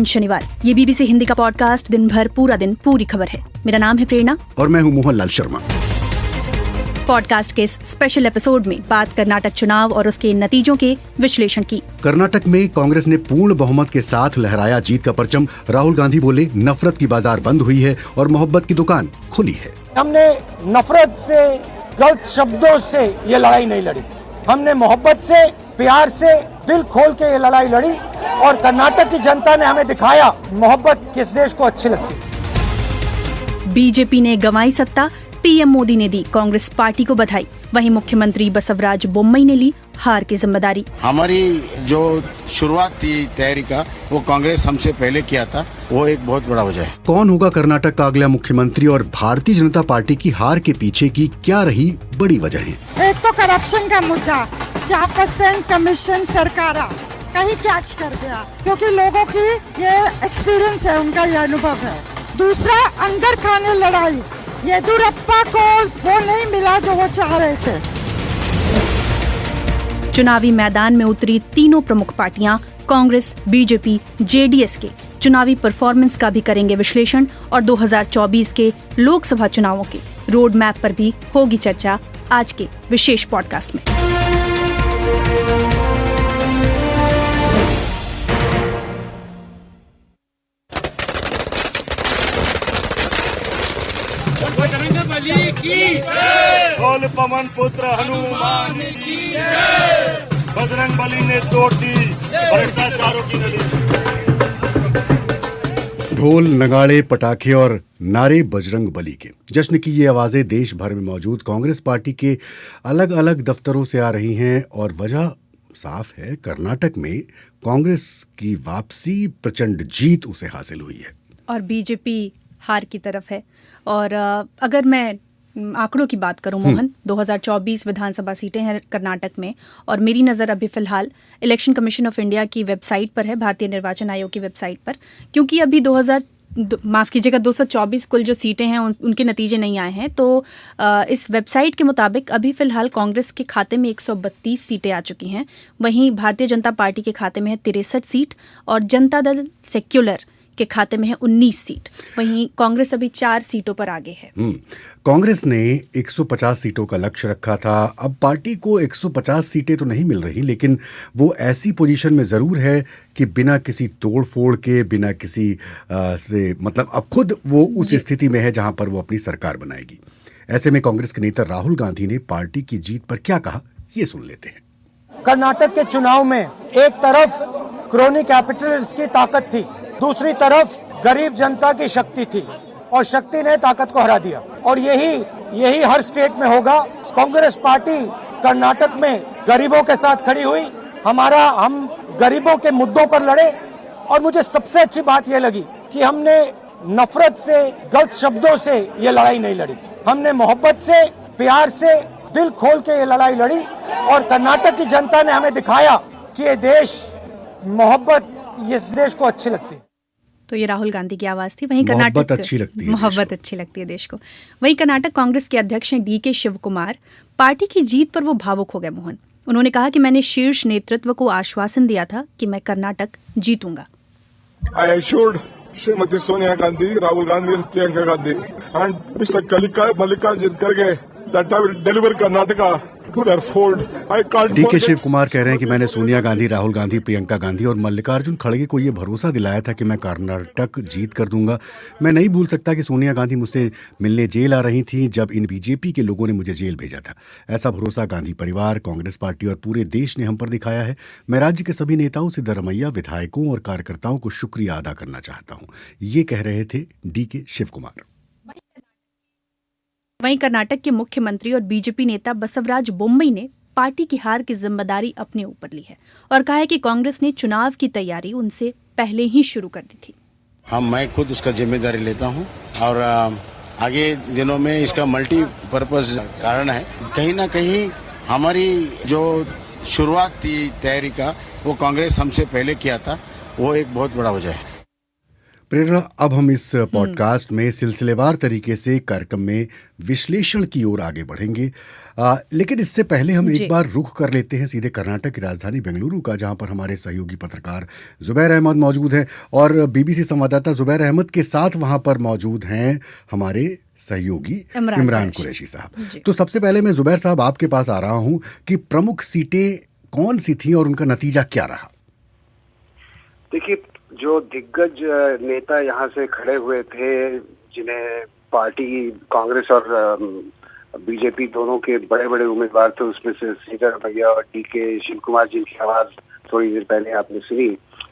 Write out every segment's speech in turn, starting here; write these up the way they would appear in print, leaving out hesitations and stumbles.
शनिवार ये बीबीसी हिंदी का पॉडकास्ट दिन भर पूरा दिन पूरी खबर है। मेरा नाम है प्रेरणा और मैं हूं मोहनलाल शर्मा। पॉडकास्ट के इस स्पेशल एपिसोड में बात कर्नाटक चुनाव और उसके नतीजों के विश्लेषण की। कर्नाटक में कांग्रेस ने पूर्ण बहुमत के साथ लहराया जीत का परचम। राहुल गांधी बोले, नफरत की बाजार बंद हुई है और मोहब्बत की दुकान खुली है। हमने नफरत से, गलत शब्दों से ये लड़ाई नहीं लड़ी। हमने मोहब्बत से, प्यार से, दिल खोल के ये लड़ाई लड़ी और कर्नाटक की जनता ने हमें दिखाया मोहब्बत किस देश को अच्छी लगती है। बीजेपी ने गंवाई सत्ता, पीएम मोदी ने दी कांग्रेस पार्टी को बधाई। वहीं मुख्यमंत्री बसवराज बोम्मई ने ली हार की जिम्मेदारी। हमारी जो शुरुआत थी तैयारी का, वो कांग्रेस हमसे पहले किया था, वो एक बहुत बड़ा वजह है। कौन होगा कर्नाटक का अगला मुख्यमंत्री और भारतीय जनता पार्टी की हार के पीछे की क्या रही बड़ी वजह है? एक तो करप्शन का मुद्दा, 4% कमीशन सरकार कहीं कैच कर गया, क्योंकि लोगों की ये एक्सपीरियंस है, उनका ये अनुभव है। दूसरा, अंदर खाने लड़ाई, येदियुरप्पा को वो नहीं मिला जो वो चाह रहे थे। चुनावी मैदान में उतरी तीनों प्रमुख पार्टियां कांग्रेस, बीजेपी, जेडीएस के चुनावी परफॉर्मेंस का भी करेंगे विश्लेषण और 2024 के लोकसभा चुनावों के रोड मैप पर भी होगी चर्चा आज के विशेष पॉडकास्ट में। बोल पवन पुत्र हनुमान की बजरंग बली ने तोड़ दी भ्रष्टाचारों की नदी। ढोल, नगाड़े, पटाखे और नारे बजरंग बली के जश्न की ये आवाजें देश भर में मौजूद कांग्रेस पार्टी के अलग अलग दफ्तरों से आ रही हैं और वजह साफ है, कर्नाटक में कांग्रेस की वापसी, प्रचंड जीत उसे हासिल हुई है और बीजेपी हार की तरफ है। और अगर मैं आंकड़ों की बात करूं मोहन, 2024 विधानसभा सीटें हैं कर्नाटक में और मेरी नज़र अभी फिलहाल इलेक्शन कमीशन ऑफ इंडिया की वेबसाइट पर है, भारतीय निर्वाचन आयोग की वेबसाइट पर, क्योंकि अभी 224 कुल जो सीटें हैं उनके नतीजे नहीं आए हैं। तो इस वेबसाइट के मुताबिक अभी फिलहाल कांग्रेस के खाते में 132 सीटें आ चुकी हैं। वहीं भारतीय जनता पार्टी के खाते में है 63 सीट और जनता दल सेक्युलर के खाते में है 19 सीट। वहीं कांग्रेस अभी 4 सीटों पर आगे है। कांग्रेस ने 150 सीटों का लक्ष्य रखा था। अब पार्टी को 150 सीटें तो नहीं मिल रही, लेकिन वो ऐसी पोजीशन में जरूर है कि बिना किसी तोड़ फोड़ के, बिना किसी से मतलब अब खुद वो उस स्थिति में है जहां पर वो अपनी सरकार बनाएगी। ऐसे में कांग्रेस के नेता राहुल गांधी ने पार्टी की जीत पर क्या कहा, ये सुन लेते हैं। कर्नाटक के चुनाव में एक तरफ क्रोनी कैपिटलिस्ट की ताकत थी, दूसरी तरफ गरीब जनता की शक्ति थी और शक्ति ने ताकत को हरा दिया। और यही हर स्टेट में होगा। कांग्रेस पार्टी कर्नाटक में गरीबों के साथ खड़ी हुई, हम गरीबों के मुद्दों पर लड़े और मुझे सबसे अच्छी बात यह लगी कि हमने नफरत से, गलत शब्दों से ये लड़ाई नहीं लड़ी। हमने मोहब्बत से, प्यार से, दिल खोल के ये लड़ाई लड़ी और कर्नाटक की जनता ने हमें दिखाया कि ये देश, मोहब्बत इस देश को अच्छी लगती है। तो ये राहुल गांधी की आवाज थी। वहीं कर्नाटक मोहब्बत अच्छी लगती है देश को। वहीं कर्नाटक कांग्रेस के अध्यक्ष हैं डीके शिव कुमार। पार्टी की जीत पर वो भावुक हो गए मोहन। उन्होंने कहा कि मैंने शीर्ष नेतृत्व को आश्वासन दिया था कि मैं कर्नाटक जीतूंगा। I assured Shrimati Sonia Gandhi, Rahul Gandhi and Priyanka Gandhi and Mr. Mallikaarjun Kharge that I will deliver Karnataka to their fold. I can't DK Shivakumar कह रहे हैं कि मैंने सोनिया गांधी, राहुल गांधी, प्रियंका गांधी और मल्लिकार्जुन खड़गे को ये भरोसा दिलाया था कि मैं कर्नाटक जीत कर दूंगा। मैं नहीं भूल सकता कि सोनिया गांधी मुझसे मिलने जेल आ रही थी जब इन बीजेपी के लोगों ने मुझे जेल भेजा था। ऐसा भरोसा गांधी परिवार, कांग्रेस पार्टी और पूरे देश ने हम पर दिखाया है। मैं राज्य के सभी नेताओं, सिद्धरमैया, विधायकों और कार्यकर्ताओं को शुक्रिया अदा करना चाहता हूँ। ये कह रहे थे डीके शिव कुमार। वहीं कर्नाटक के मुख्यमंत्री और बीजेपी नेता बसवराज बोम्मई ने पार्टी की हार की जिम्मेदारी अपने ऊपर ली है और कहा है कि कांग्रेस ने चुनाव की तैयारी उनसे पहले ही शुरू कर दी थी। मैं खुद उसका जिम्मेदारी लेता हूं और आगे दिनों में इसका मल्टीपर्पज कारण है। कहीं ना कहीं हमारी जो शुरुआत थी तैयारी का, वो कांग्रेस हमसे पहले किया था, वो एक बहुत बड़ा वजह है। प्रेरणा, अब हम इस पॉडकास्ट में सिलसिलेवार तरीके से कार्यक्रम में विश्लेषण की ओर आगे बढ़ेंगे, लेकिन इससे पहले हम एक बार रुख कर लेते हैं सीधे कर्नाटक की राजधानी बेंगलुरु का, जहां पर हमारे सहयोगी पत्रकार जुबैर अहमद मौजूद हैं और बीबीसी संवाददाता जुबैर अहमद के साथ वहां पर मौजूद हैं हमारे सहयोगी इमरान कुरैशी साहब। तो सबसे पहले मैं जुबैर साहब आपके पास आ रहा हूं कि प्रमुख सीटें कौन सी थी और उनका नतीजा क्या रहा? देखिए, जो दिग्गज नेता यहाँ से खड़े हुए थे, जिन्हें पार्टी कांग्रेस और बीजेपी दोनों के बड़े बड़े उम्मीदवार थे, उसमें से सिद्धरामैया और डीके शिव कुमार, जिनकी आवाज थोड़ी देर पहले आपने सुनी,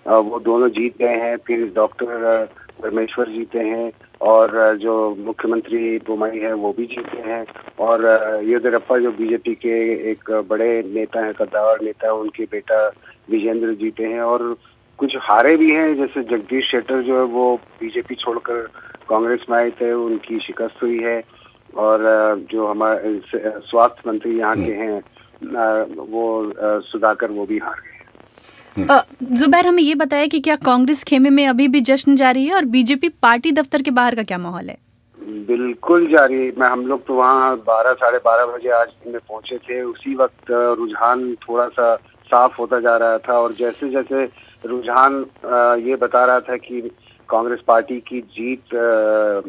वो दोनों जीत गए हैं। फिर डॉक्टर परमेश्वर जीते हैं और जो मुख्यमंत्री बोम्मई है वो भी जीते हैं, और येदियुरप्पा जो बीजेपी के एक बड़े नेता हैं, कद्दावर नेता, उनके बेटा विजेंद्र जीते हैं। और कुछ हारे भी हैं, जैसे जगदीश शेट्टर जो है वो बीजेपी छोड़कर कांग्रेस में आए थे, उनकी शिकस्त हुई है। और जो हमारे स्वास्थ्य मंत्री यहाँ के हैं वो सुधाकर, वो भी हार गए। जुबैर, हमें ये बताया कि क्या कांग्रेस खेमे में अभी भी जश्न जारी है और बीजेपी पार्टी दफ्तर के बाहर का क्या माहौल है? बिल्कुल जारी है। हम लोग तो वहाँ 12 साढ़े 12 बजे आज दिन में पहुंचे थे। उसी वक्त रुझान थोड़ा सा साफ होता जा रहा था, और जैसे जैसे रुझान ये बता रहा था कि कांग्रेस पार्टी की जीत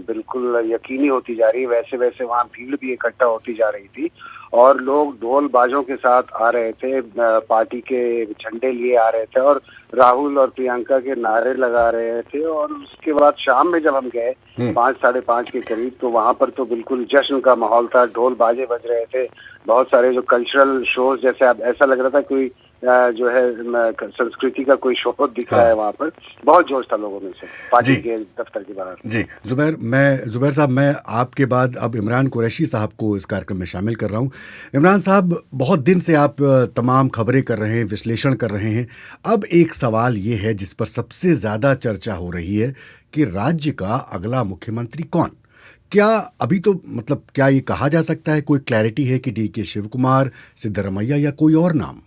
बिल्कुल यकीनी होती जा रही है, वैसे वैसे वहाँ भीड़ भी इकट्ठा होती जा रही थी और लोग ढोल बाजों के साथ आ रहे थे, पार्टी के झंडे लिए आ रहे थे और राहुल और प्रियंका के नारे लगा रहे थे। और उसके बाद शाम में जब हम गए 5 साढ़े 5 के करीब, तो वहाँ पर तो बिल्कुल जश्न का माहौल था, ढोल बाजे बज रहे थे, बहुत सारे जो कल्चरल शोज, जैसे अब ऐसा लग रहा था कोई जो है संस्कृति का कोई शो दिख रहा है वहाँ पर। बहुत जोश था लोगों में से पार्टी के दफ्तर के बाहर। जी जुबैर साहब, मैं आपके बाद अब इमरान कुरैशी साहब को इस कार्यक्रम में शामिल कर रहा हूँ। इमरान साहब, बहुत दिन से आप तमाम खबरें कर रहे हैं, विश्लेषण कर रहे हैं। अब एक सवाल ये है जिस पर सबसे ज्यादा चर्चा हो रही है कि राज्य का अगला मुख्यमंत्री कौन? क्या अभी तो मतलब क्या ये कहा जा सकता है, कोई क्लैरिटी है कि डीके शिव कुमार, सिद्धरामैया या कोई और नाम?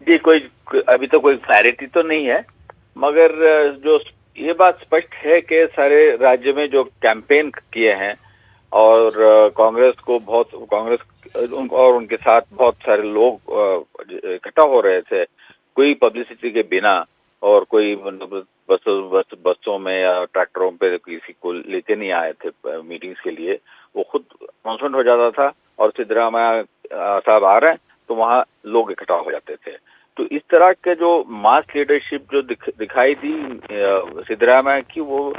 जी, कोई अभी तो कोई क्लैरिटी तो नहीं है, मगर जो ये बात स्पष्ट है कि सारे राज्य में जो कैंपेन किए हैं और कांग्रेस और उनके साथ बहुत सारे लोग इकट्ठा हो रहे थे, कोई पब्लिसिटी के बिना, और कोई बसों में या ट्रैक्टरों पे किसी को लेते नहीं आए थे मीटिंग्स के लिए। वो खुद अनाउंसमेंट हो जाता था और सिद्धरामैया साहब आ रहे हैं तो वहाँ लोग इकट्ठा हो जाते थे। तो इस तरह के जो मास लीडरशिप जो दिखाई दी सिद्धरामैया की, वो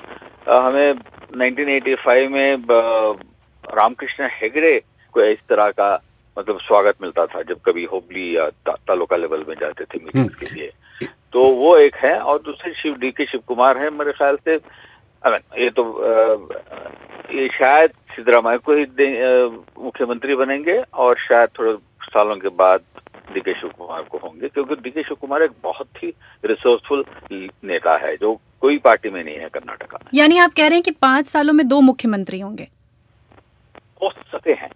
हमें 1985 में रामकृष्ण हेगड़े को इस तरह का मतलब स्वागत मिलता था जब कभी हुबली या तालुका लेवल में जाते थे मीटिंग्स के लिए। तो वो एक है, और दूसरे डीके शिव कुमार है। मेरे ख्याल से ये तो ये शायद सिद्धरामैया को ही मुख्यमंत्री बनेंगे और शायद थोड़े सालों के बाद डीके शिव कुमार को होंगे, क्योंकि डीके शिव कुमार एक बहुत ही रिसोर्सफुल नेता है जो कोई पार्टी में नहीं है कर्नाटका में। यानी आप कह रहे हैं कि 5 सालों में 2 मुख्यमंत्री होंगे? हो सकते हैं।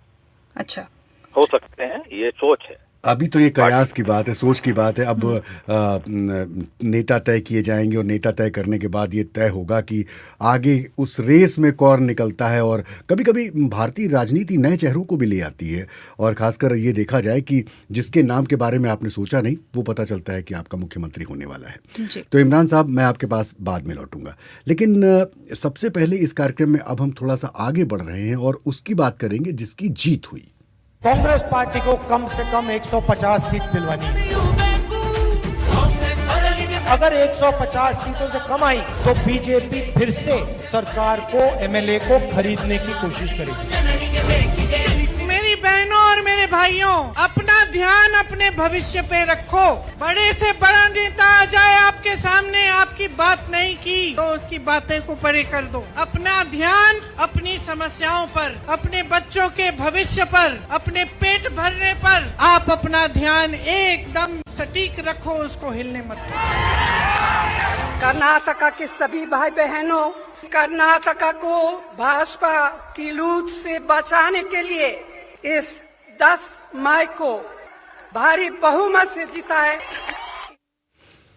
अच्छा, हो सकते हैं, ये सोच है। अभी तो ये कयास की बात है, सोच की बात है। अब नेता तय किए जाएंगे और नेता तय करने के बाद ये तय होगा कि आगे उस रेस में कौन निकलता है। और कभी कभी भारतीय राजनीति नए चेहरों को भी ले आती है, और खासकर ये देखा जाए कि जिसके नाम के बारे में आपने सोचा नहीं, वो पता चलता है कि आपका मुख्यमंत्री होने वाला है। तो इमरान साहब, मैं आपके पास बाद में लौटूंगा, लेकिन सबसे पहले इस कार्यक्रम में अब हम थोड़ा सा आगे बढ़ रहे हैं और उसकी बात करेंगे जिसकी जीत हुई। कांग्रेस पार्टी को कम से कम 150 सीट दिलवानी है। अगर 150 सीटों से कम आई तो बीजेपी फिर से सरकार को, एमएलए को खरीदने की कोशिश करेगी। मेरी बहनों और मेरे भाइयों, अपना ध्यान अपने भविष्य पे रखो। बड़े से बड़ा नेता आ जाए आपके सामने, आपकी बात नहीं की तो उसकी बातें को परे कर दो। अपना ध्यान अपनी समस्याओं पर, अपने बच्चों के भविष्य पर, अपने पेट भरने पर आप अपना ध्यान एकदम सटीक रखो, उसको हिलने मत दो। कर्नाटका के सभी भाई बहनों, कर्नाटका को भाजपा की लूट से बचाने के लिए इस 10 मई को भारी बहुमत से जिताए।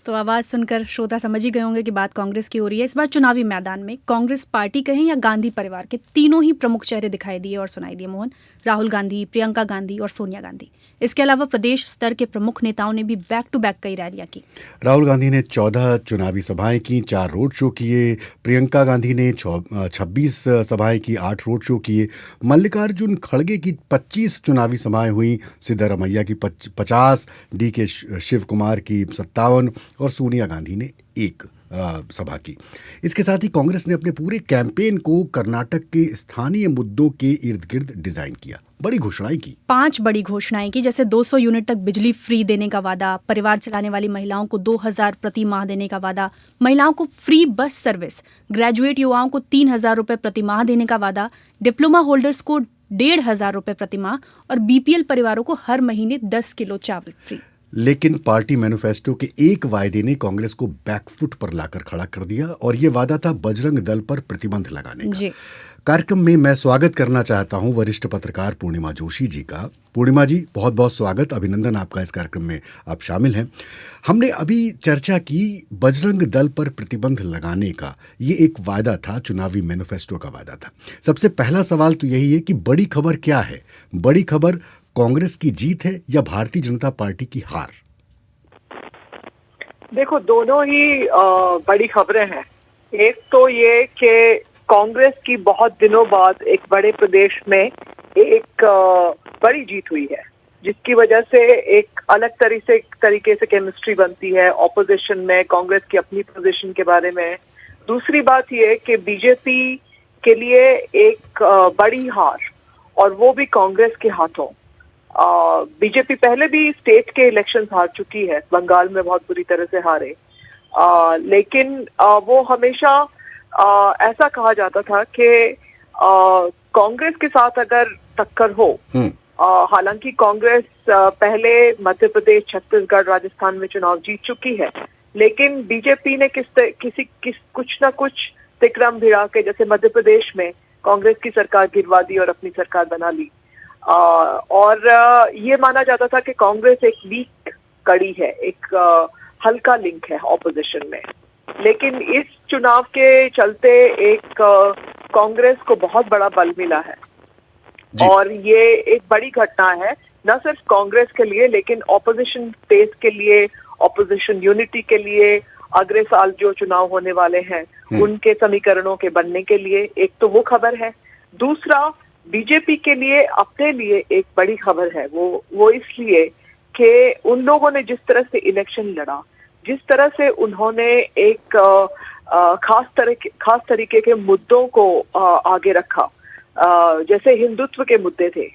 तो आवाज़ सुनकर श्रोता समझ ही गए होंगे कि बात कांग्रेस की हो रही है। इस बार चुनावी मैदान में कांग्रेस पार्टी कहें या गांधी परिवार के तीनों ही प्रमुख चेहरे दिखाई दिए और सुनाई दिए मोहन। राहुल गांधी, प्रियंका गांधी और सोनिया गांधी। इसके अलावा प्रदेश स्तर के प्रमुख नेताओं ने भी बैक टू बैक कई रैलियां की। राहुल गांधी ने 14 चुनावी सभाएं की, 4 रोड शो किए। प्रियंका गांधी ने 26 सभाएं की, 8 रोड शो किए। मल्लिकार्जुन खड़गे की 25 चुनावी सभाएं हुई, सिद्धारमैया की 50, DK शिव कुमार की 57 और सोनिया गांधी ने 1 सभा की। इसके साथ ही कांग्रेस ने अपने पूरे कैंपेन को कर्नाटक के स्थानीय मुद्दों के इर्द गिर्द डिजाइन किया। बड़ी घोषणाएं की, 5 बड़ी घोषणाएं की, जैसे 200 यूनिट तक बिजली फ्री देने का वादा, परिवार चलाने वाली महिलाओं को 2000 प्रति माह देने का वादा, महिलाओं को फ्री बस सर्विस, ग्रेजुएट युवाओं को 3000 रुपए प्रति माह देने का वादा, डिप्लोमा होल्डर्स को 1500 रुपए प्रति माह और BPL परिवारों को हर महीने 10 किलो चावल फ्री। लेकिन पार्टी मैनिफेस्टो के एक वायदे ने कांग्रेस को बैकफुट पर लाकर खड़ा कर दिया और ये वादा था बजरंग दल पर प्रतिबंध लगाने का। कार्यक्रम में मैं स्वागत करना चाहता हूं वरिष्ठ पत्रकार पूर्णिमा जोशी जी का। पूर्णिमा जी, बहुत बहुत स्वागत, अभिनंदन आपका इस कार्यक्रम में आप शामिल हैं। हमने अभी चर्चा की बजरंग दल पर प्रतिबंध लगाने का, ये एक वादा था, चुनावी मैनिफेस्टो का वादा था। सबसे पहला सवाल तो यही है कि बड़ी खबर क्या है? बड़ी खबर कांग्रेस की जीत है या भारतीय जनता पार्टी की हार? देखो, दोनों ही बड़ी खबरें हैं। एक तो ये कि कांग्रेस की बहुत दिनों बाद एक बड़े प्रदेश में एक बड़ी जीत हुई है, जिसकी वजह से एक अलग तरीके से केमिस्ट्री बनती है ऑपोजिशन में, कांग्रेस की अपनी पोजीशन के बारे में। दूसरी बात ये कि बीजेपी के लिए एक बड़ी हार, और वो भी कांग्रेस के हाथों। बीजेपी पहले भी स्टेट के इलेक्शन हार चुकी है, बंगाल में बहुत बुरी तरह से हारे, लेकिन वो हमेशा ऐसा कहा जाता था कि कांग्रेस के साथ अगर टक्कर हो, हालांकि कांग्रेस पहले मध्य प्रदेश, छत्तीसगढ़, राजस्थान में चुनाव जीत चुकी है, लेकिन बीजेपी ने कुछ ना कुछ तिक्रम भिड़ा के, जैसे मध्य प्रदेश में कांग्रेस की सरकार गिरवा दी और अपनी सरकार बना ली। और ये माना जाता था कि कांग्रेस एक वीक कड़ी है, एक हल्का लिंक है ऑपोजिशन में। लेकिन इस चुनाव के चलते एक कांग्रेस को बहुत बड़ा बल मिला है, और ये एक बड़ी घटना है, न सिर्फ कांग्रेस के लिए लेकिन ऑपोजिशन स्पेस के लिए, ऑपोजिशन यूनिटी के लिए, अगले साल जो चुनाव होने वाले हैं उनके समीकरणों के बनने के लिए। एक तो वो खबर है। दूसरा, बीजेपी के लिए अपने लिए एक बड़ी खबर है, वो इसलिए कि उन लोगों ने जिस तरह से इलेक्शन लड़ा, जिस तरह से उन्होंने एक खास तरीके के मुद्दों को आगे रखा, जैसे हिंदुत्व के मुद्दे थे,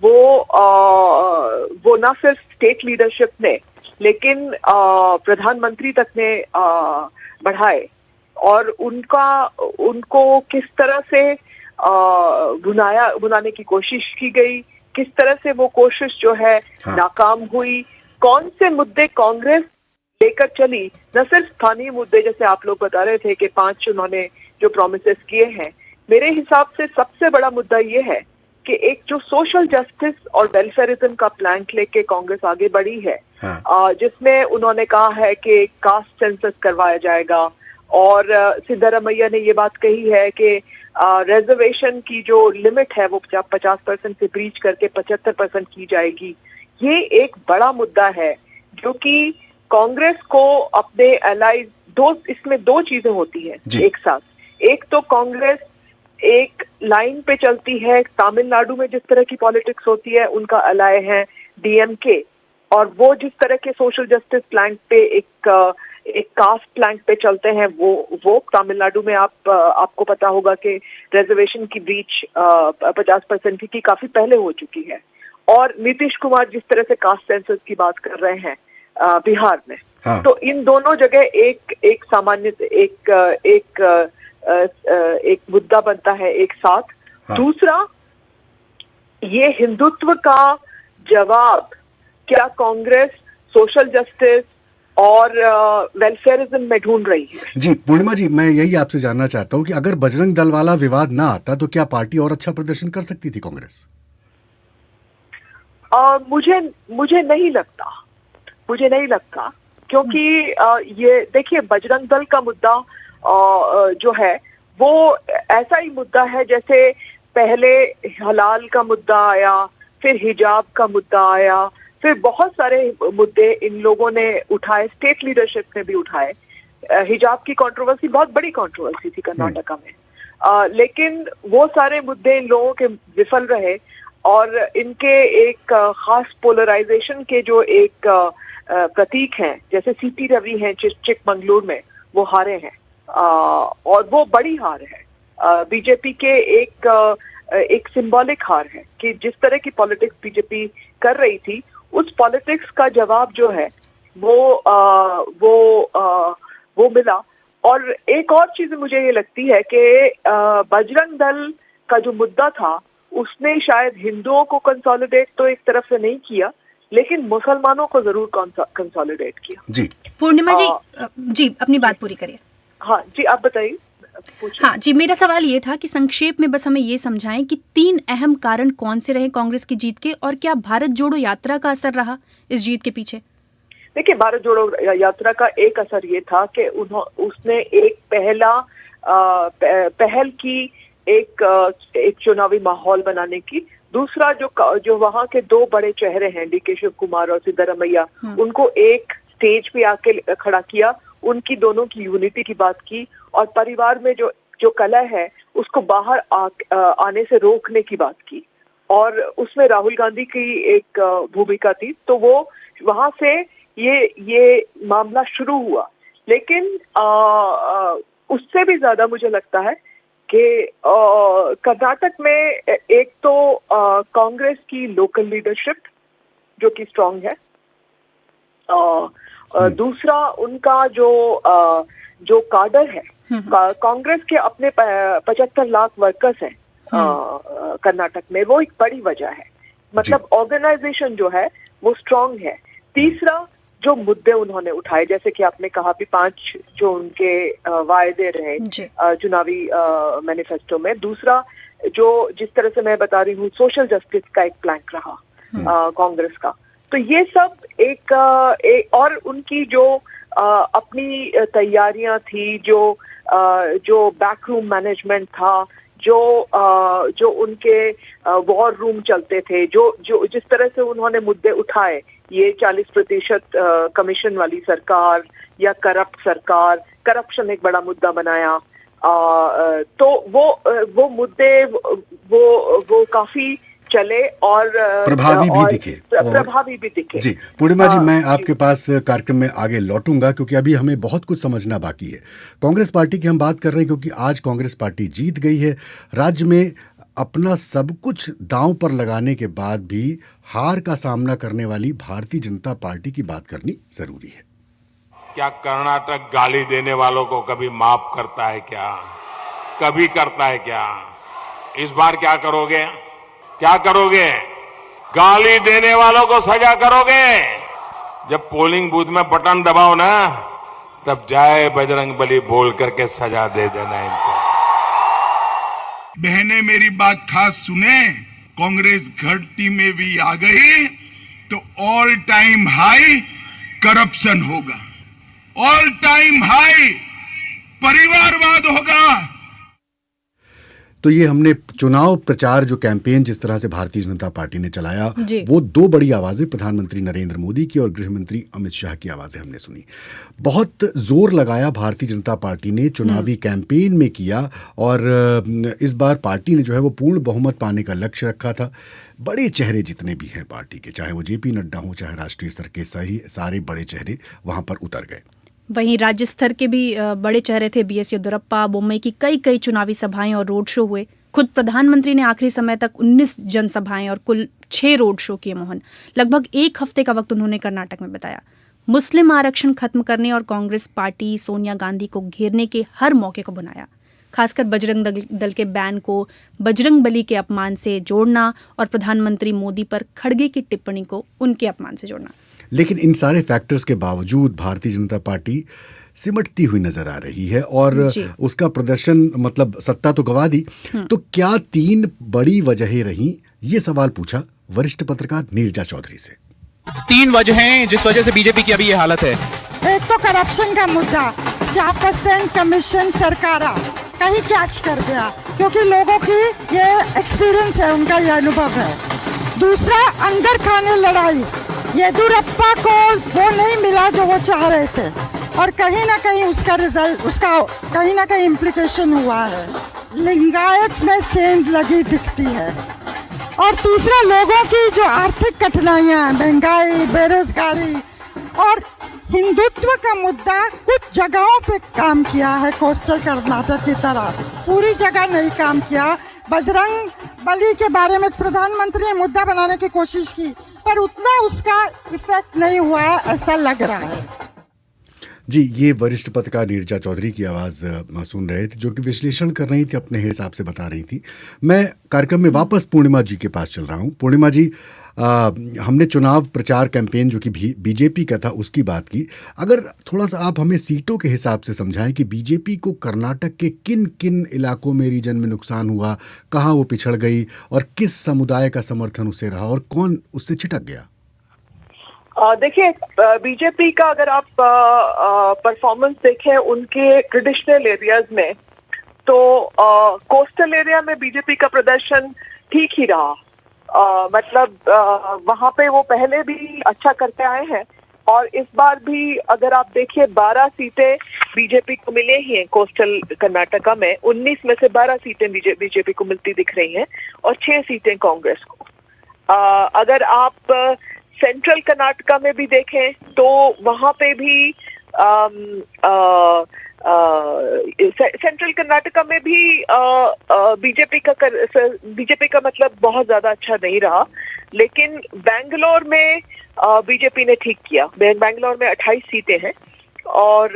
वो ना सिर्फ स्टेट लीडरशिप ने लेकिन प्रधानमंत्री तक ने बढ़ाए, और उनको किस तरह से बुनाने की कोशिश की गई, किस तरह से वो कोशिश जो है नाकाम हुई, कौन से मुद्दे कांग्रेस लेकर चली, न सिर्फ स्थानीय मुद्दे जैसे आप लोग बता रहे थे कि 5 उन्होंने जो प्रॉमिसेस किए हैं। मेरे हिसाब से सबसे बड़ा मुद्दा ये है कि एक जो सोशल जस्टिस और वेलफेयरिज्म का प्लान लेके कांग्रेस आगे बढ़ी है, जिसमें उन्होंने कहा है कि कास्ट सेंसस करवाया जाएगा, और सिद्धारमैया ने ये बात कही है कि रिजर्वेशन की जो लिमिट है वो 50% से ब्रीच करके 75% की जाएगी। ये एक बड़ा मुद्दा है जो कि कांग्रेस को अपने एलाइज, इसमें 2 चीजें होती हैं एक साथ। एक तो कांग्रेस एक लाइन पे चलती है, तमिलनाडु में जिस तरह की पॉलिटिक्स होती है, उनका अलाय है DMK, और वो जिस तरह के सोशल जस्टिस प्लैंक पे एक कास्ट प्लैंक पे चलते हैं, वो तमिलनाडु में आपको पता होगा कि रिजर्वेशन की ब्रीच 50% की काफी पहले हो चुकी है, और नीतीश कुमार जिस तरह से कास्ट सेंसस की बात कर रहे हैं बिहार में। तो इन दोनों जगह एक सामान्य एक मुद्दा बनता है एक साथ। दूसरा, ये हिंदुत्व का जवाब क्या कांग्रेस सोशल जस्टिस और वेलफेयरिज्म में ढूंढ रही है? जी पूर्णिमा जी, मैं यही आपसे जानना चाहता हूँ कि अगर बजरंग दल वाला विवाद ना आता तो क्या पार्टी और अच्छा प्रदर्शन कर सकती थी कांग्रेस? मुझे नहीं लगता। क्योंकि ये देखिए, बजरंग दल का मुद्दा जो है वो ऐसा ही मुद्दा है जैसे पहले हलाल का मुद्दा आया, फिर हिजाब का मुद्दा आया, फिर बहुत सारे मुद्दे इन लोगों ने उठाए, स्टेट लीडरशिप ने भी उठाए। हिजाब की कंट्रोवर्सी बहुत बड़ी कंट्रोवर्सी थी कर्नाटका में, लेकिन वो सारे मुद्दे इन लोगों के विफल रहे और इनके एक खास पोलराइजेशन के जो एक प्रतीक हैं, जैसे सीटी रवि हैं चिकमंगलुर में, वो हारे हैं और वो बड़ी हार है। बीजेपी के एक सिंबॉलिक हार है कि जिस तरह की पॉलिटिक्स बीजेपी कर रही थी, उस पॉलिटिक्स का जवाब जो है वो मिला। और एक और चीज मुझे ये लगती है कि बजरंग दल का जो मुद्दा था, उसने शायद हिंदुओं को कंसोलिडेट तो एक तरफ से नहीं किया, लेकिन मुसलमानों को जरूर कंसोलिडेट किया। जी पूर्णिमा जी अपनी बात पूरी करिए। हाँ जी, आप बताइए। हाँ जी, मेरा सवाल ये था कि संक्षेप में बस हमें ये समझाएं कि 3 अहम कारण कौन से रहे कांग्रेस की जीत के, और क्या भारत जोड़ो यात्रा का असर रहा इस जीत के पीछे? देखिए, भारत जोड़ो यात्रा का एक असर ये था कि उसने एक पहल की एक चुनावी माहौल बनाने की। दूसरा, जो वहाँ के 2 बड़े चेहरे हैं, डीके शिव कुमार और सिद्धारमैया, उनको एक स्टेज पे आके खड़ा किया, उनकी दोनों की यूनिटी की बात की और परिवार में जो कलह है उसको बाहर आने से रोकने की बात की। और उसमें राहुल गांधी की एक भूमिका थी, तो वो वहां से ये मामला शुरू हुआ। लेकिन उससे भी ज्यादा मुझे लगता है कि कर्नाटक में एक तो कांग्रेस की लोकल लीडरशिप जो कि स्ट्रांग है, दूसरा उनका जो काडर है, कांग्रेस के अपने 75 लाख वर्कर्स हैं कर्नाटक में, वो एक बड़ी वजह है। मतलब ऑर्गेनाइजेशन जो है वो स्ट्रांग है। तीसरा, जो मुद्दे उन्होंने उठाए, जैसे कि आपने कहा भी 5 जो उनके वायदे रहे चुनावी मैनिफेस्टो में। दूसरा, जो जिस तरह से मैं बता रही हूँ, सोशल जस्टिस का एक प्लैंक रहा कांग्रेस का। तो ये सब एक और उनकी जो अपनी तैयारियां थी, जो बैकरूम मैनेजमेंट था, जो उनके वॉर रूम चलते थे, जो जिस तरह से उन्होंने मुद्दे उठाए, ये 40% कमीशन वाली सरकार या करप्ट सरकार, करप्शन एक बड़ा मुद्दा बनाया, तो वो मुद्दे वो काफी चले और प्रभावी भी दिखे। जी पूर्णिमा जी, मैं आपके पास कार्यक्रम में आगे लौटूंगा क्योंकि अभी हमें बहुत कुछ समझना बाकी है। कांग्रेस पार्टी की हम बात कर रहे हैं क्योंकि आज कांग्रेस पार्टी जीत गई है। राज्य में अपना सब कुछ दांव पर लगाने के बाद भी हार का सामना करने वाली भारतीय जनता पार्टी की बात करनी जरूरी है। क्या कर्नाटक गाली देने वालों को कभी माफ करता है क्या? कभी करता है क्या? इस बार क्या करोगे? क्या करोगे? गाली देने वालों को सजा करोगे? जब पोलिंग बूथ में बटन दबाओ ना, तब जय बजरंगबली बोल करके सजा दे देना इनको। बहनें मेरी बात खास सुने, कांग्रेस घाटी में भी आ गई तो ऑल टाइम हाई करप्शन होगा, ऑल टाइम हाई परिवारवाद होगा। तो ये हमने चुनाव प्रचार जो कैंपेन जिस तरह से भारतीय जनता पार्टी ने चलाया, वो 2 बड़ी आवाजें प्रधानमंत्री नरेंद्र मोदी की और गृह मंत्री अमित शाह की आवाजें हमने सुनी। बहुत जोर लगाया भारतीय जनता पार्टी ने चुनावी कैंपेन में किया और इस बार पार्टी ने जो है वो पूर्ण बहुमत पाने का लक्ष्य रखा था। बड़े चेहरे जितने भी हैं पार्टी के, चाहे वो जेपी नड्डा हो, चाहे राष्ट्रीय स्तर के सारे बड़े चेहरे वहां पर उतर गए। वहीं राज्य स्तर के भी बड़े चेहरे थे। बीएस येदियुरप्पा, बोम्मई की कई चुनावी सभाएं और रोड शो हुए। खुद प्रधानमंत्री ने आखिरी समय तक 19 जनसभाएं और कुल 6 रोड शो किए। मोहन, लगभग 1 हफ्ते का वक्त उन्होंने कर्नाटक में बताया। मुस्लिम आरक्षण खत्म करने और कांग्रेस पार्टी सोनिया गांधी को घेरने के हर मौके को बनाया, खासकर बजरंग दल के बैन को बजरंग बली के अपमान से जोड़ना और प्रधानमंत्री मोदी पर खड़गे की टिप्पणी को उनके अपमान से जोड़ना। लेकिन इन सारे फैक्टर्स के बावजूद भारतीय जनता पार्टी सिमटती हुई नजर आ रही है और उसका प्रदर्शन, मतलब सत्ता तो गंवा दी। तो क्या 3 बड़ी वजहें रहीं? ये सवाल पूछा वरिष्ठ पत्रकार नीरजा चौधरी से। 3 वजह हैं जिस वजह से बीजेपी की अभी ये हालत है। एक तो करप्शन का मुद्दा, 4% कमीशन सरकारा कहीं कैच कर गया, क्योंकि लोगों की ये एक्सपीरियंस है, उनका ये अनुभव है। दूसरा, अंदर खाने लड़ाई, येदियुरप्पा को वो नहीं मिला जो वो चाह रहे थे, और कहीं ना कहीं उसका रिजल्ट, उसका कहीं ना कहीं इम्प्लीकेशन हुआ है। लिंगायत में सेंध लगी दिखती है। और तीसरा, लोगों की जो आर्थिक कठिनाइयाँ, महंगाई, बेरोजगारी और हिंदुत्व का मुद्दा कुछ जगहों पे काम किया है, कोस्टल कर्नाटक की तरह, पूरी जगह नहीं काम किया। बजरंग बली के बारे में प्रधानमंत्री ने मुद्दा बनाने की कोशिश की, पर उतना उसका इफेक्ट नहीं हुआ है, ऐसा लग रहा है। जी, ये वरिष्ठ पत्रकार नीरजा चौधरी की आवाज़ सुन रहे थे, जो कि विश्लेषण कर रही थी, अपने हिसाब से बता रही थी। मैं कार्यक्रम में वापस पूर्णिमा जी के पास चल रहा हूँ। पूर्णिमा जी, हमने चुनाव प्रचार कैंपेन जो कि बीजेपी का था उसकी बात की। अगर थोड़ा सा आप हमें सीटों के हिसाब से समझाएं कि बीजेपी को कर्नाटक के किन किन इलाकों में, रीजन में नुकसान हुआ, कहाँ वो पिछड़ गई और किस समुदाय का समर्थन उससे रहा और कौन उससे छिटक गया? देखिए, बीजेपी का अगर आप परफॉर्मेंस देखें उनके ट्रेडिशनल एरियाज में, तो कोस्टल एरिया में बीजेपी का प्रदर्शन ठीक ही रहा। मतलब वहां पे वो पहले भी अच्छा करते आए हैं, और इस बार भी अगर आप देखिए 12 सीटें बीजेपी को मिले ही हैं कोस्टल कर्नाटका में। 19 में से 12 सीटें बीजेपी को मिलती दिख रही हैं और 6 सीटें कांग्रेस को। अगर आप सेंट्रल कर्नाटका में भी देखें तो वहां पे भी सेंट्रल कर्नाटका में भी बीजेपी का मतलब बहुत ज्यादा अच्छा नहीं रहा। लेकिन बैंगलोर में बीजेपी ने ठीक किया। बैंगलोर में 28 सीटें हैं और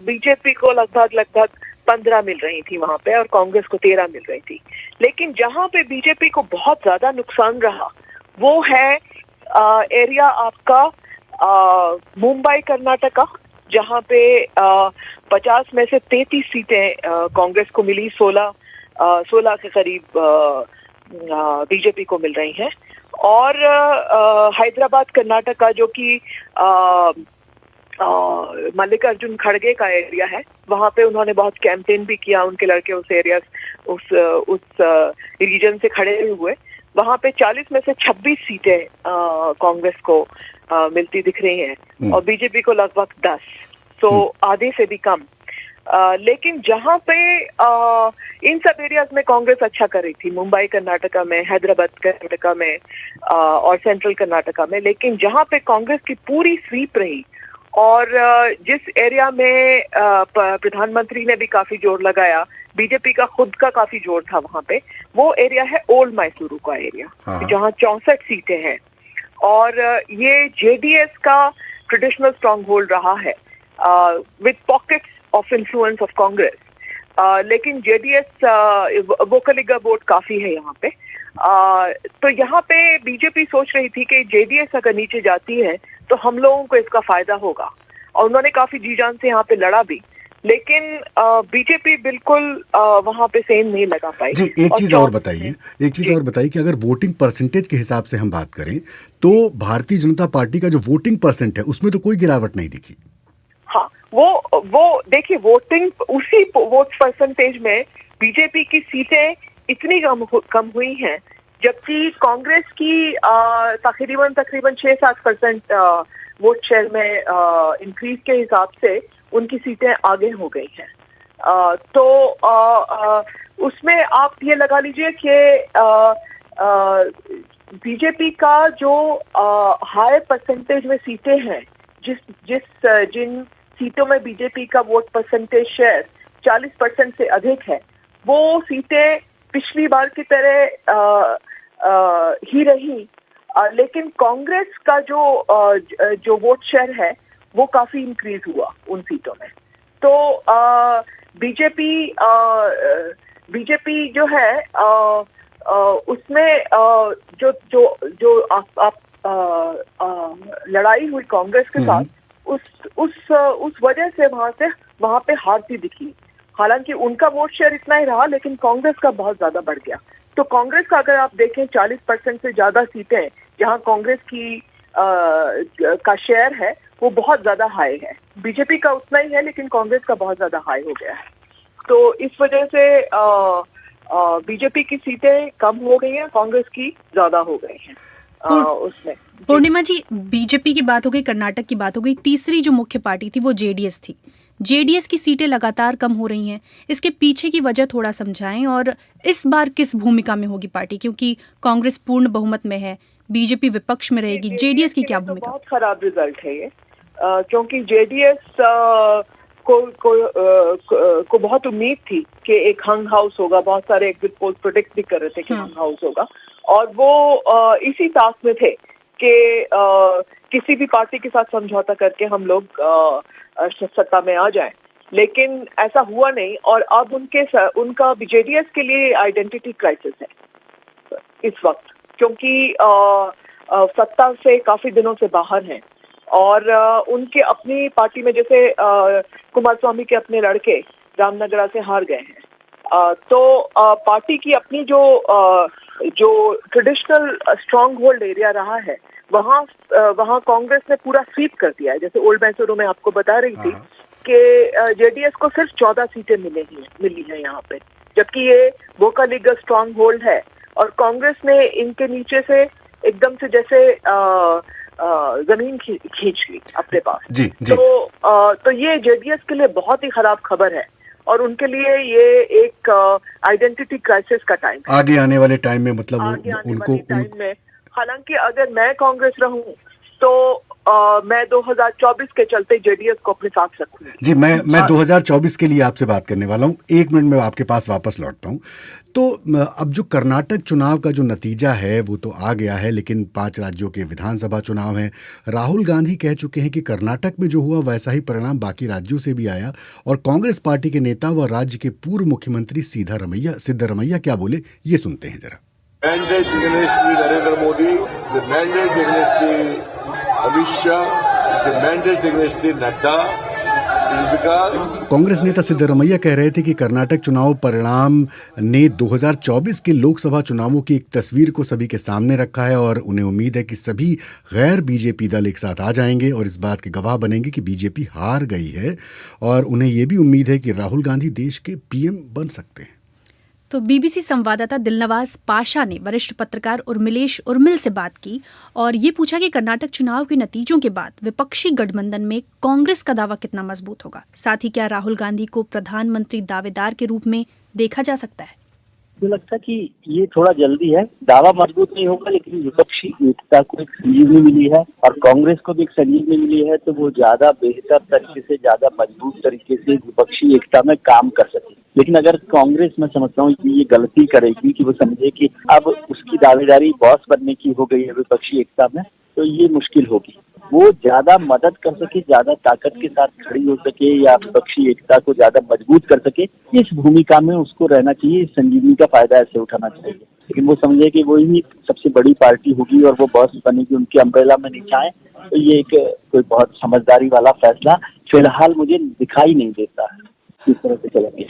बीजेपी को लगभग 15 मिल रही थी वहां पे, और कांग्रेस को 13 मिल रही थी। लेकिन जहां पे बीजेपी को बहुत ज्यादा नुकसान रहा वो है एरिया आपका मुंबई कर्नाटका, जहां पे 50 में से 33 सीटें कांग्रेस को मिली, 16 के करीब बीजेपी को मिल रही हैं। और हैदराबाद कर्नाटका जो कि मल्लिकार्जुन खड़गे का एरिया है, वहां पे उन्होंने बहुत कैंपेन भी किया, उनके लड़के उस एरिया उस रीजन से खड़े हुए। वहां पे 40 में से 26 सीटें कांग्रेस को मिलती दिख रही हैं और बीजेपी को लगभग 10, तो आधे से भी कम। लेकिन जहां पे इन सब एरियाज में कांग्रेस अच्छा कर रही थी, मुंबई कर्नाटका में, हैदराबाद कर्नाटका में और सेंट्रल कर्नाटका में, लेकिन जहां पे कांग्रेस की पूरी स्वीप रही और जिस एरिया में प्रधानमंत्री ने भी काफी जोर लगाया, बीजेपी का खुद का काफी जोर था वहां पे, वो एरिया है ओल्ड मैसूरू का एरिया, जहां 64 सीटें हैं। और ये जेडीएस का ट्रेडिशनल स्ट्रॉन्ग होल्ड रहा है with pockets of influence of Congress. लेकिन जेडीएस वोकलिगा वोट काफी है यहाँ पे। तो यहाँ पे बीजेपी सोच रही थी कि जेडीएस अगर नीचे जाती है तो हम लोगों को इसका फायदा होगा, और उन्होंने काफी जी जान से यहाँ पे लड़ा भी। लेकिन बीजेपी बिल्कुल वहां पे सेम नहीं लगा पाई। जी, एक चीज और बताइए कि अगर वोटिंग परसेंटेज के हिसाब से हम बात करें तो भारतीय जनता पार्टी का जो वोटिंग परसेंट है उसमें तो कोई गिरावट नहीं दिखी। हाँ, वो देखिए, वोटिंग उसी वोट परसेंटेज में बीजेपी की सीटें इतनी कम हुई हैं, जबकि कांग्रेस की तकरीबन 6-7% वोट शेयर में इंक्रीज के हिसाब से उनकी सीटें आगे हो गई हैं। तो उसमें आप ये लगा लीजिए कि बीजेपी का जो हाई परसेंटेज में सीटें हैं, जिन सीटों में बीजेपी का वोट परसेंटेज शेयर 40% से अधिक है, वो सीटें पिछली बार की तरह ही रही। लेकिन कांग्रेस का जो वोट शेयर है वो काफी इंक्रीज हुआ उन सीटों में। तो बीजेपी जो है उसमें जो आप लड़ाई हुई कांग्रेस के साथ, उस वजह से वहां पे हारती दिखी। हालांकि उनका वोट शेयर इतना ही रहा, लेकिन कांग्रेस का बहुत ज्यादा बढ़ गया। तो कांग्रेस का अगर आप देखें 40% से ज्यादा सीटें जहां कांग्रेस की का शेयर है वो बहुत ज्यादा हाई है। बीजेपी का उतना ही है लेकिन कांग्रेस का बहुत ज्यादा हाई हो गया है। तो इस वजह से बीजेपी की सीटें कम हो गई हैं, कांग्रेस की ज्यादा हो गई हैं उसमें। पूर्णिमा जी, बीजेपी की बात हो गई, कर्नाटक की बात हो गई, तीसरी जो मुख्य पार्टी थी वो जेडीएस थी। जेडीएस की सीटें लगातार कम हो रही हैं, इसके पीछे की वजह थोड़ा समझाएं, और इस बार किस भूमिका में होगी पार्टी, क्योंकि कांग्रेस पूर्ण बहुमत में है, बीजेपी विपक्ष में रहेगी, जेडीएस की क्या भूमिका? बहुत खराब रिजल्ट है ये, क्योंकि जेडीएस को बहुत उम्मीद थी कि एक हंग हाउस होगा, बहुत सारे एग्जिट पोल प्रोडिक्ट भी कर रहे थे कि हंग हाउस होगा, और वो इसी ताक में थे कि किसी भी पार्टी के साथ समझौता करके हम लोग सत्ता में आ जाएं। लेकिन ऐसा हुआ नहीं, और अब उनका जेडीएस के लिए आइडेंटिटी क्राइसिस है इस वक्त, क्योंकि सत्ता से काफी दिनों से बाहर हैं, और उनके अपनी पार्टी में जैसे कुमारस्वामी के अपने लड़के रामनगरा से हार गए हैं, तो पार्टी की अपनी जो ट्रेडिशनल स्ट्रॉन्ग होल्ड एरिया रहा है वहाँ कांग्रेस ने पूरा स्वीप कर दिया है। जैसे ओल्ड मैसूरू में आपको बता रही थी कि जेडीएस को सिर्फ 14 सीटें मिली हैं यहाँ पे, जबकि ये वोकालिगा स्ट्रॉन्ग होल्ड है, और कांग्रेस ने इनके नीचे से एकदम से जैसे जमीन खींच ली अपने पास। जी। तो ये जेडीएस के लिए बहुत ही खराब खबर है, और उनके लिए ये एक आइडेंटिटी क्राइसिस का टाइम, आगे आने वाले टाइम में, मतलब उनको में। हालांकि अगर मैं कांग्रेस रहूं तो मैं 2024 के चलते जेडीएस को अपने साथ रखूंगी। जी, मैं 2024 के लिए आपसे बात करने वाला हूँ। 1 मिनट में आपके पास वापस लौटता हूँ। तो अब जो कर्नाटक चुनाव का जो नतीजा है वो तो आ गया है, लेकिन 5 राज्यों के विधानसभा चुनाव हैं। राहुल गांधी कह चुके हैं कि कर्नाटक में जो हुआ वैसा ही परिणाम बाकी राज्यों से भी आया, और कांग्रेस पार्टी के नेता व राज्य के पूर्व मुख्यमंत्री सिद्धरमैया क्या बोले, ये सुनते हैं जरा। Mandate against the Narendra Modi, mandate against the Amit Shah, mandate against the Nadda. Congress नेता सिद्धरमैया कह रहे थे कि कर्नाटक चुनाव परिणाम ने 2024 के लोकसभा चुनावों की एक तस्वीर को सभी के सामने रखा है, और उन्हें उम्मीद है कि सभी गैर बीजेपी दल एक साथ आ जाएंगे और इस बात के गवाह बनेंगे कि बीजेपी हार गई है, और उन्हें ये भी उम्मीद है कि राहुल गांधी देश के पीएम बन सकते हैं। तो बीबीसी संवाददाता दिलनवाज पाशा ने वरिष्ठ पत्रकार उर्मिलेश उर्मिल से बात की और ये पूछा कि कर्नाटक चुनाव के नतीजों के बाद विपक्षी गठबंधन में कांग्रेस का दावा कितना मजबूत होगा, साथ ही क्या राहुल गांधी को प्रधानमंत्री दावेदार के रूप में देखा जा सकता है। मुझे लगता है कि ये थोड़ा जल्दी है, दावा मजबूत नहीं होगा, लेकिन विपक्षी एकता को एक संजीवनी मिली है और कांग्रेस को भी एक संजीवनी मिली है, तो वो ज्यादा बेहतर तरीके से, ज्यादा मजबूत तरीके से विपक्षी एकता में काम कर सके। लेकिन अगर कांग्रेस, मैं समझता हूँ कि ये गलती करेगी कि वो समझे कि अब उसकी दावेदारी बॉस बनने की हो गई है विपक्षी एकता में, तो ये मुश्किल होगी। वो ज्यादा मदद कर सके, ज्यादा ताकत के साथ खड़ी हो सके या विपक्षी एकता को ज्यादा मजबूत कर सके, इस भूमिका में उसको रहना चाहिए, इस संजीवनी का फायदा ऐसे उठाना चाहिए। लेकिन वो समझे कि वो ही सबसे बड़ी पार्टी होगी और वो बॉस बनेगी, उनके अम्ब्रेला में नीचे आए, तो ये एक कोई बहुत समझदारी वाला फैसला फिलहाल मुझे दिखाई नहीं देता है किस तरह से चलेंगे।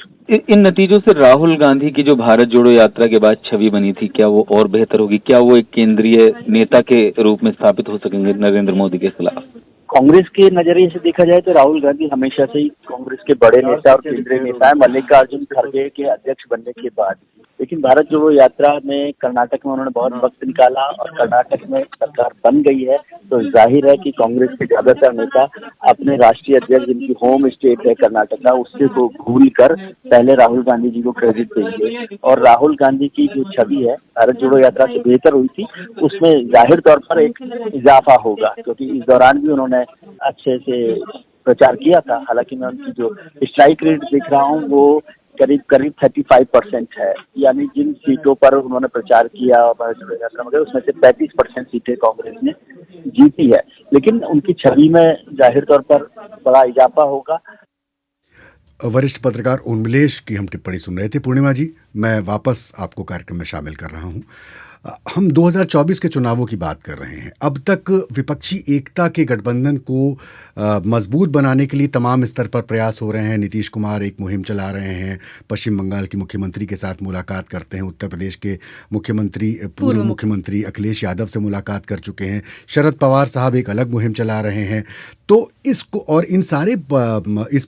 इन नतीजों से राहुल गांधी की जो भारत जोड़ो यात्रा के बाद छवि बनी थी, क्या वो और बेहतर होगी? क्या वो एक केंद्रीय नेता के रूप में स्थापित हो सकेंगे नरेंद्र मोदी के खिलाफ? कांग्रेस के नजरिए से देखा जाए तो राहुल गांधी हमेशा से ही कांग्रेस के बड़े नेता और केंद्रीय नेता है, मल्लिकार्जुन खड़गे के अध्यक्ष बनने के बाद। लेकिन भारत जोड़ो यात्रा में कर्नाटक में उन्होंने बहुत वक्त निकाला और कर्नाटक में सरकार बन गई है, तो जाहिर है कि कांग्रेस के ज्यादातर नेता अपने राष्ट्रीय अध्यक्ष, जिनकी होम स्टेट है कर्नाटक का, उससे को भूल कर पहले राहुल गांधी जी को क्रेडिट देंगे। और राहुल गांधी की जो छवि है भारत जोड़ो यात्रा से बेहतर हुई थी, उसमें जाहिर तौर पर एक इजाफा होगा, क्योंकि इस दौरान भी उन्होंने अच्छे से प्रचार किया था। हालांकि मैं उनकी जो स्ट्राइक रेट देख रहा हूँ वो करीब 35% है, यानी जिन सीटों पर उन्होंने प्रचार किया भारत जोड़ो यात्रा में, उसमें से 35% सीटें कांग्रेस ने जीती है। लेकिन उनकी छवि में जाहिर तौर पर बड़ा इजाफा होगा। वरिष्ठ पत्रकार उर्मिलेश की हम टिप्पणी सुन रहे थे। पूर्णिमा जी, मैं वापस आपको कार्यक्रम में शामिल कर रहा हूं। हम 2024 के चुनावों की बात कर रहे हैं। अब तक विपक्षी एकता के गठबंधन को मजबूत बनाने के लिए तमाम स्तर पर प्रयास हो रहे हैं। नीतीश कुमार एक मुहिम चला रहे हैं, पश्चिम बंगाल की मुख्यमंत्री के साथ मुलाकात करते हैं, उत्तर प्रदेश के मुख्यमंत्री पूर्व मुख्यमंत्री अखिलेश यादव से मुलाकात कर चुके हैं, शरद पवार साहब एक अलग मुहिम चला रहे हैं। तो इसको और इस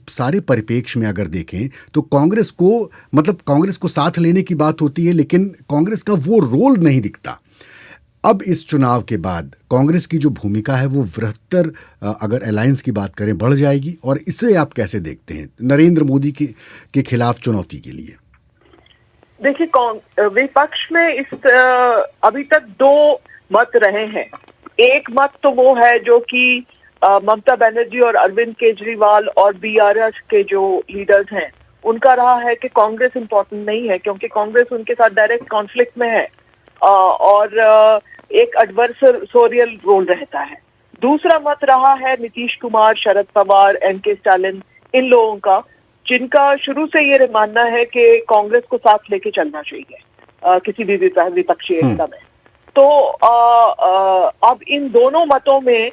सारे परिप्रेक्ष्य में अगर देखें तो कांग्रेस को साथ लेने की बात होती है, लेकिन कांग्रेस का वो रोल नहीं दिखता। अब इस चुनाव के बाद कांग्रेस की जो भूमिका है वो बृहत्तर अगर अलायंस की बात करें बढ़ जाएगी, और इसे आप कैसे देखते हैं नरेंद्र मोदी के खिलाफ चुनौती के लिए? देखिए, विपक्ष में अभी तक दो मत रहे हैं। एक मत तो वो है जो कि ममता बनर्जी और अरविंद केजरीवाल और बीआरएस के जो लीडर्स हैं उनका रहा है कि कांग्रेस इम्पोर्टेंट नहीं है, क्योंकि कांग्रेस उनके साथ डायरेक्ट कॉन्फ्लिक्ट में है और एक एडवर्सरियल रोल रहता है। दूसरा मत रहा है नीतीश कुमार, शरद पवार, एमके स्टालिन, इन लोगों का, जिनका शुरू से ये मानना है कि कांग्रेस को साथ लेके चलना चाहिए किसी भी विपक्षी एकता में। तो अब इन दोनों मतों में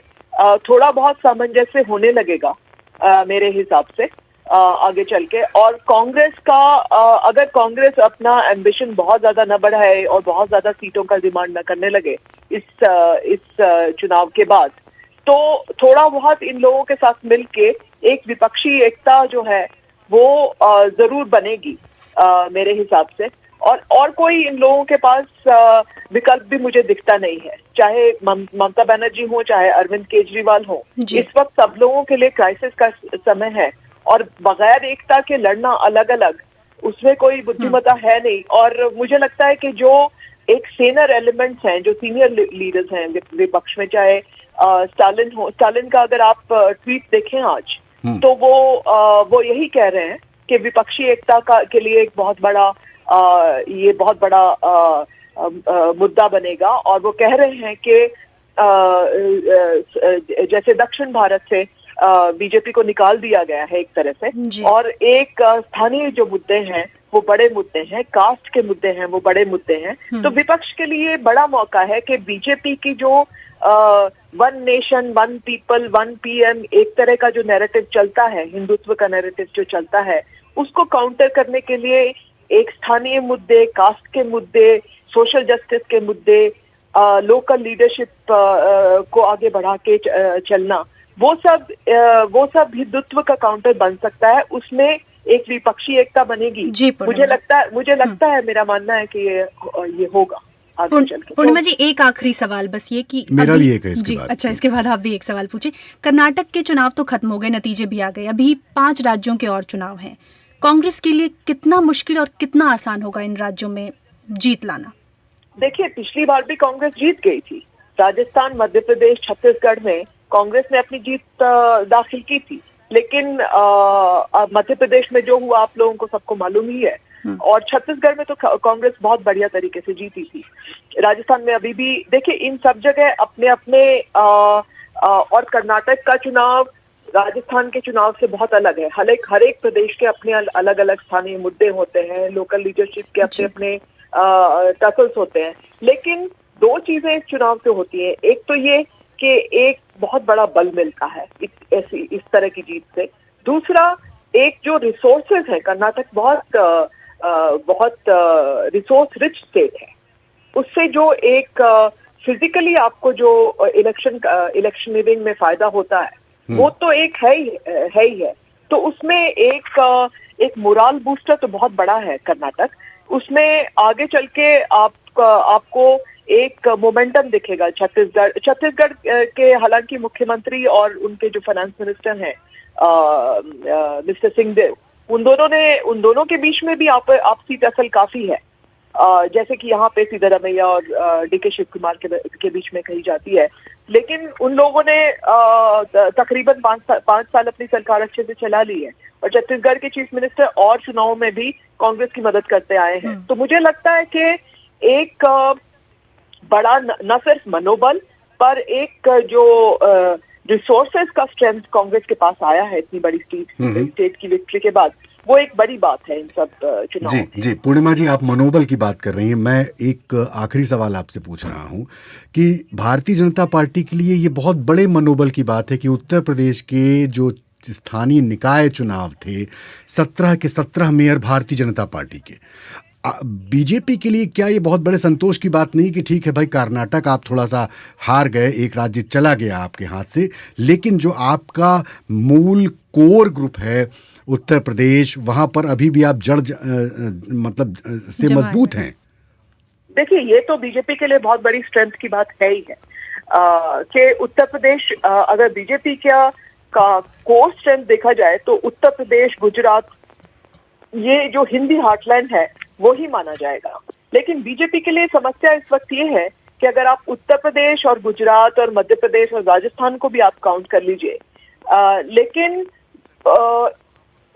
थोड़ा बहुत सामंजस्य होने लगेगा मेरे हिसाब से आगे चल के। और कांग्रेस का अगर कांग्रेस अपना एम्बिशन बहुत ज्यादा न बढ़ाए और बहुत ज्यादा सीटों का डिमांड न करने लगे इस चुनाव के बाद, तो थोड़ा बहुत इन लोगों के साथ मिलके एक विपक्षी एकता जो है वो जरूर बनेगी मेरे हिसाब से। और कोई इन लोगों के पास विकल्प भी मुझे दिखता नहीं है, चाहे ममता बनर्जी हो चाहे अरविंद केजरीवाल हो। इस वक्त सब लोगों के लिए क्राइसिस का समय है और बगैर एकता के लड़ना अलग अलग, उसमें कोई बुद्धिमत्ता है नहीं। और मुझे लगता है कि जो एक सीनियर एलिमेंट्स हैं, जो सीनियर लीडर्स हैं विपक्ष में, चाहे स्टालिन का अगर आप ट्वीट देखें आज, तो वो यही कह रहे हैं कि विपक्षी एकता के लिए एक बहुत बड़ा मुद्दा बनेगा। और वो कह रहे हैं कि जैसे दक्षिण भारत से बीजेपी को निकाल दिया गया है एक तरह से, और एक स्थानीय जो मुद्दे हैं वो बड़े मुद्दे हैं, कास्ट के मुद्दे हैं वो बड़े मुद्दे हैं। तो विपक्ष के लिए बड़ा मौका है कि बीजेपी की जो one nation, one people, one PM एक तरह का जो नैरेटिव चलता है, हिंदुत्व का नैरेटिव जो चलता है, उसको काउंटर करने के लिए एक स्थानीय मुद्दे, कास्ट के मुद्दे, सोशल जस्टिस के मुद्दे, लोकल लीडरशिप को आगे बढ़ा के चलना, वो सब हिंदुत्व का काउंटर बन सकता है। उसमें एक विपक्षी एकता बनेगी। मुझे लगता है मेरा मानना है कि ये होगा आगे चल के। पूर्णिमा जी, एक आखिरी सवाल बस ये कि मेरा भी एक है इसके बाद। अच्छा, इसके बाद आप भी एक सवाल पूछे। कर्नाटक के चुनाव तो खत्म हो गए, नतीजे भी आ गए, अभी 5 राज्यों के और चुनाव हैं। कांग्रेस के लिए कितना मुश्किल और कितना आसान होगा इन राज्यों में जीत लाना? देखिए, पिछली बार भी कांग्रेस जीत गई थी। राजस्थान, मध्य प्रदेश, छत्तीसगढ़ में कांग्रेस ने अपनी जीत दाखिल की थी, लेकिन मध्य प्रदेश में जो हुआ आप लोगों को सबको मालूम ही है, और छत्तीसगढ़ में तो कांग्रेस बहुत बढ़िया तरीके से जीती थी। राजस्थान में अभी भी देखिए, इन सब जगह अपने अपने और कर्नाटक का चुनाव राजस्थान के चुनाव से बहुत अलग है। हर एक प्रदेश के अपने अलग अलग स्थानीय मुद्दे होते हैं, लोकल लीडरशिप के अपने अपने टसल्स होते हैं। लेकिन दो चीजें इस चुनाव से होती हैं। एक तो ये कि एक बहुत बड़ा बल मिलता है इस तरह की जीत से। दूसरा, एक जो रिसोर्सेज है, कर्नाटक बहुत रिसोर्स रिच स्टेट है, उससे जो एक फिजिकली आपको जो इलेक्शनियरिंग में फायदा होता है वो तो एक है ही है। तो उसमें एक मोरल बूस्टर तो बहुत बड़ा है कर्नाटक। उसमें आगे चल के आपको एक मोमेंटम दिखेगा। छत्तीसगढ़ के हालांकि मुख्यमंत्री और उनके जो फाइनेंस मिनिस्टर हैं मिस्टर सिंहदेव, उन दोनों के बीच में भी आपसी टसल काफी है, जैसे कि यहाँ पे सिद्धरामैया और डीके शिव कुमार के बीच में कही जाती है। लेकिन उन लोगों ने तकरीबन 5 साल अपनी सरकार अच्छे से चला ली है, और छत्तीसगढ़ के चीफ मिनिस्टर और चुनाव में भी कांग्रेस की मदद करते आए हैं। तो मुझे लगता है कि एक बड़ा न सिर्फ मनोबल पर एक जो रिसोर्सेज का स्ट्रेंथ कांग्रेस के पास आया है इतनी बड़ी स्टेट की विक्ट्री के बाद, वो एक बड़ी बात है इन सब चुनाव। जी पूर्णिमा जी, आप मनोबल की बात कर रही हैं। मैं एक आखिरी सवाल आपसे पूछ रहा हूं कि भारतीय जनता पार्टी के लिए ये बहुत बड़े मनोबल की बात है कि उत्तर प्रदेश के जो स्थानीय निकाय चुनाव थे 17 के 17 मेयर भारतीय जनता पार्टी के। बीजेपी के लिए क्या ये बहुत बड़े संतोष की बात नहीं कि ठीक है भाई, कर्नाटक आप थोड़ा सा हार गए, एक राज्य चला गया आपके हाथ से, लेकिन जो आपका मूल कोर ग्रुप है उत्तर प्रदेश, वहां पर अभी भी आप मतलब से मजबूत हैं? देखिए, ये तो बीजेपी के लिए बहुत बड़ी स्ट्रेंथ की बात है ही है कि उत्तर प्रदेश, अगर बीजेपी का कोर स्ट्रेंथ देखा जाए तो उत्तर प्रदेश, गुजरात, ये जो हिंदी हार्टलैंड है वो ही माना जाएगा। लेकिन बीजेपी के लिए समस्या इस वक्त ये है कि अगर आप उत्तर प्रदेश और गुजरात और मध्य प्रदेश और राजस्थान को भी आप काउंट कर लीजिए, लेकिन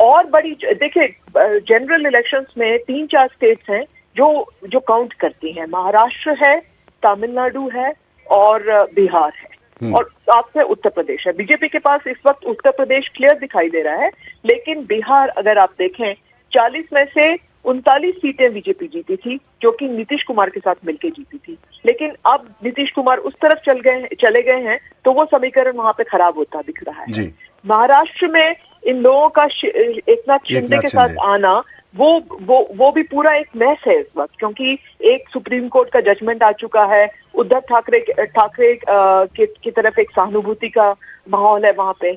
और बड़ी, देखिए जनरल इलेक्शंस में 3-4 स्टेट्स हैं जो काउंट करती हैं। महाराष्ट्र है, तमिलनाडु है और बिहार है, और आपसे उत्तर प्रदेश है। बीजेपी के पास इस वक्त उत्तर प्रदेश क्लियर दिखाई दे रहा है, लेकिन बिहार अगर आप देखें 40 में से 39 सीटें बीजेपी जीती थी, जो कि नीतीश कुमार के साथ मिलकर जीती थी। लेकिन अब नीतीश कुमार उस तरफ चले गए हैं, तो वो समीकरण वहां पे खराब होता दिख रहा है। महाराष्ट्र में इन लोगों का एकनाथ शिंदे के साथ आना, वो भी पूरा एक मैस है इस वक्त, क्योंकि एक सुप्रीम कोर्ट का जजमेंट आ चुका है। उद्धव ठाकरे की तरफ एक सहानुभूति का माहौल है वहां पे।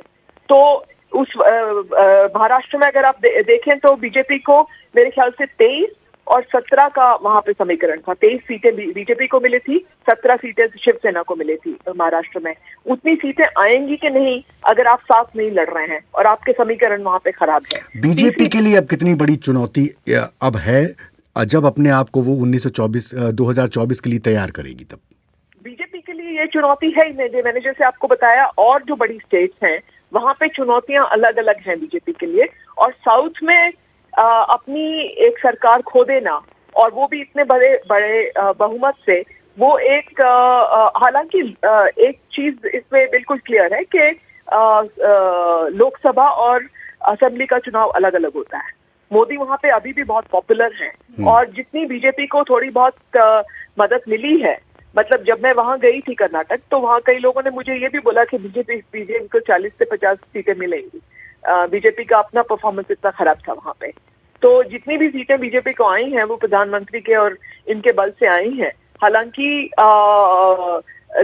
तो उस महाराष्ट्र में अगर आप देखें तो बीजेपी को मेरे ख्याल से 23 और 17 का वहां पे समीकरण था। 23 सीटें बीजेपी को मिली थी, 17 सीटें शिवसेना को मिली थी महाराष्ट्र में। उतनी सीटें आएंगी कि नहीं अगर आप साथ नहीं लड़ रहे हैं और आपके समीकरण वहां पे खराब है। बीजेपी के लिए अब कितनी बड़ी चुनौती अब है जब अपने आप को वो 2024 के लिए तैयार करेगी? तब बीजेपी के लिए ये चुनौती है ही नहीं। मैंने जैसे आपको बताया, और जो बड़ी स्टेट्स हैं वहां पे चुनौतियां अलग अलग हैं बीजेपी के लिए। और साउथ में अपनी एक सरकार खो देना, और वो भी इतने बड़े बहुमत से, वो एक हालांकि एक चीज इसमें बिल्कुल क्लियर है कि लोकसभा और असेंबली का चुनाव अलग अलग होता है। मोदी वहां पे अभी भी बहुत पॉपुलर हैं, और जितनी बीजेपी को थोड़ी बहुत मदद मिली है, मतलब जब मैं वहां गई थी कर्नाटक, तो वहां कई लोगों ने मुझे ये भी बोला कि बीजेपी को 40 से 50 सीटें मिलेंगी। बीजेपी का अपना परफॉर्मेंस इतना खराब था वहां पे। तो जितनी भी सीटें बीजेपी को आई हैं वो प्रधानमंत्री के और इनके बल से आई हैं। हालांकि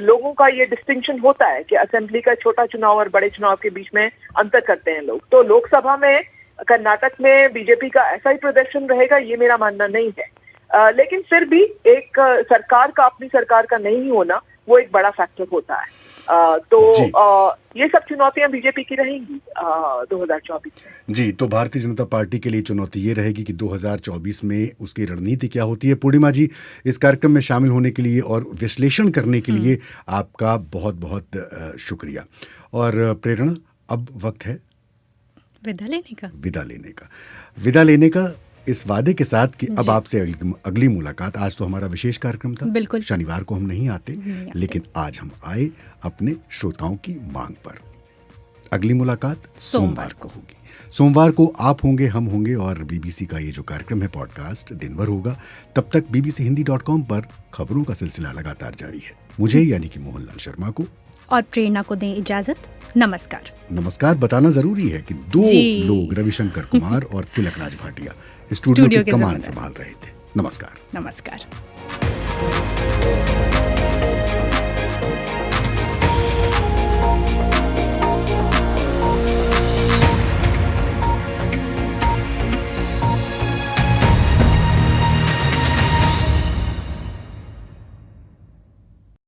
लोगों का ये डिस्टिंक्शन होता है कि असेंबली का छोटा चुनाव और बड़े चुनाव के बीच में अंतर करते हैं लोग। तो लोकसभा में कर्नाटक में बीजेपी का ऐसा ही प्रदर्शन रहेगा, ये मेरा मानना नहीं है। लेकिन फिर भी एक सरकार का, अपनी सरकार का नहीं होना, वो एक बड़ा फैक्टर होता है। ये सब चुनौतियां बीजेपी की रहेंगी 2024 में। जी, तो भारतीय जनता पार्टी के लिए चुनौती ये रहेगी कि 2024 में उसकी रणनीति क्या होती है। पूर्णिमा जी, इस कार्यक्रम में शामिल होने के लिए और विश्लेषण करने के लिए आपका बहुत बहुत शुक्रिया। और प्रेरणा, अब वक्त है विदा लेने का इस वादे के साथ कि अब आपसे अगली मुलाकात। आज तो हमारा विशेष कार्यक्रम था, बिल्कुल शनिवार को हम नहीं आते, लेकिन आज हम आए अपने श्रोताओं की मांग पर। अगली मुलाकात सोमवार को होगी। सोमवार को आप होंगे, हम होंगे, और बीबीसी का ये जो कार्यक्रम है पॉडकास्ट दिन भर होगा। तब तक bbchindi.com पर खबरों का सिलसिला लगातार जारी है। मुझे यानी कि मोहनलाल शर्मा को और प्रेरणा को दें इजाजत। नमस्कार। बताना जरूरी है कि 2 लोग, रविशंकर कुमार और तिलक राज भाटिया, स्टूडियो की कमान संभाल रहे थे। नमस्कार।